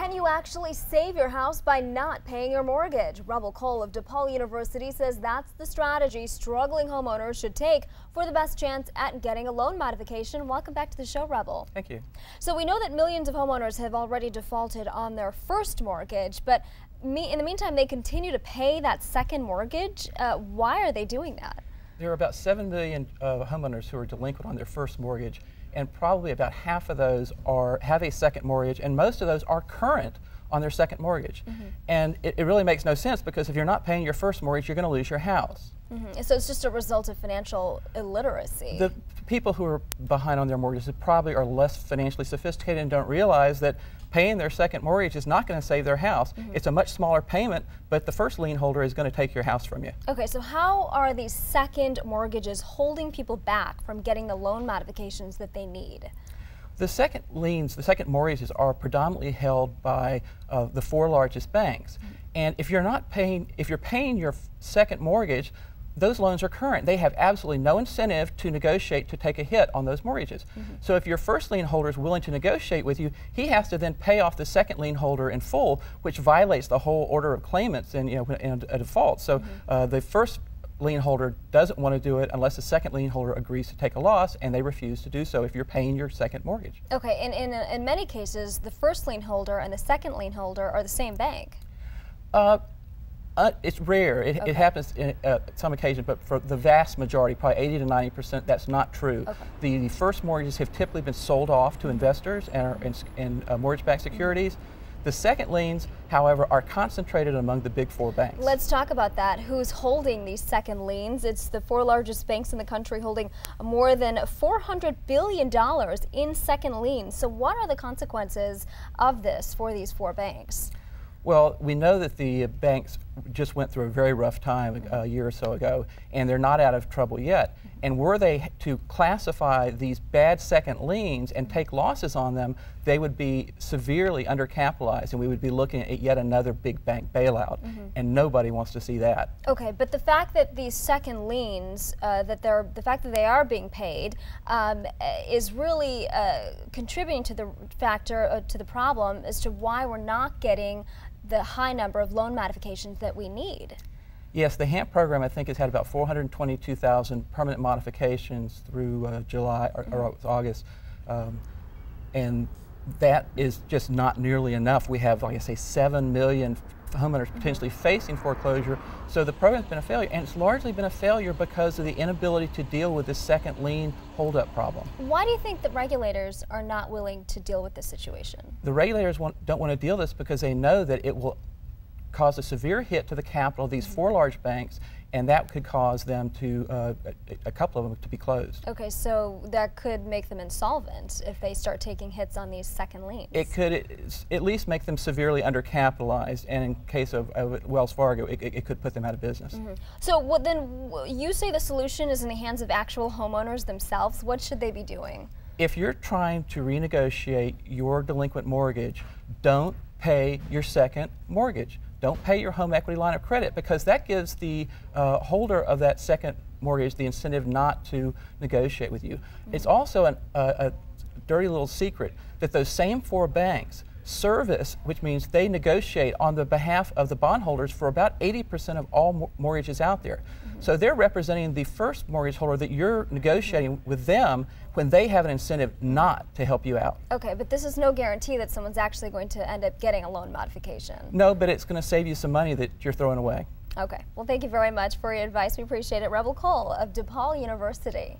Can you actually save your house by not paying your mortgage? Rebel Cole of DePaul University says that's the strategy struggling homeowners should take for the best chance at getting a loan modification. Welcome back to the show, Rebel. Thank you. So we know that millions of homeowners have already defaulted on their first mortgage, but in the meantime, they continue to pay that second mortgage. Why are they doing that? There are about 7 million homeowners who are delinquent on their first mortgage, and probably about half of those have a second mortgage, and most of those are current on their second mortgage. And it really makes no sense, because if you're not paying your first mortgage, you're going to lose your house. So it's just a result of financial illiteracy. The people who are behind on their mortgages probably are less financially sophisticated and don't realize that paying their second mortgage is not going to save their house. It's a much smaller payment, but the first lien holder is going to take your house from you. Okay, so how are these second mortgages holding people back from getting the loan modifications that they need? The second liens, the second mortgages, are predominantly held by the 4 largest banks. And if you're paying your second mortgage, those loans are current. They have absolutely no incentive to negotiate to take a hit on those mortgages. So if your first lien holder is willing to negotiate with you, he has to then pay off the second lien holder in full, which violates the whole order of claimants and a default. So the first lien holder doesn't want to do it unless the second lien holder agrees to take a loss, and they refuse to do so if you're paying your second mortgage. Okay, and in many cases, the first lien holder and the second lien holder are the same bank. It's rare. It happens at some occasions, but for the vast majority, probably 80 to 90%, that's not true. The first mortgages have typically been sold off to investors and are in mortgage-backed securities. The second liens, however, are concentrated among the big 4 banks. Let's talk about that. Who's holding these second liens? It's the 4 largest banks in the country, holding more than $400 billion in second liens. So what are the consequences of this for these 4 banks? Well, we know that the banks just went through a very rough time a year or so ago, and they're not out of trouble yet. And were they to classify these bad second liens and take losses on them, they would be severely undercapitalized, and we would be looking at yet another big bank bailout. And nobody wants to see that. Okay, but the fact that these second liens, the fact that they are being paid, is really contributing to the factor, to the problem as to why we're not getting the high number of loan modifications that we need. Yes, the HAMP program, I think, has had about 422,000 permanent modifications through July or August, and that is just not nearly enough. We have, like I say, 7 million homeowners potentially facing foreclosure, so the program's been a failure, and it's largely been a failure because of the inability to deal with this second lien holdup problem. Why do you think that regulators are not willing to deal with this situation? The regulators don't want to deal with this because they know that it will cause a severe hit to the capital of these 4 large banks, and that could cause them to, a couple of them, to be closed. Okay, so that could make them insolvent if they start taking hits on these second liens. It could at least make them severely undercapitalized, and in case of Wells Fargo, it could put them out of business. So then you say the solution is in the hands of actual homeowners themselves. What should they be doing? If you're trying to renegotiate your delinquent mortgage, don't pay your second mortgage. Don't pay your home equity line of credit, because that gives the holder of that second mortgage the incentive not to negotiate with you. It's also a dirty little secret that those same 4 banks service, which means they negotiate on the behalf of the bondholders for about 80% of all mortgages out there. So they're representing the first mortgage holder that you're negotiating with them when they have an incentive not to help you out. Okay, but this is no guarantee that someone's actually going to end up getting a loan modification. No, but it's going to save you some money that you're throwing away. Okay, well, thank you very much for your advice. We appreciate it. Rebel Cole of DePaul University.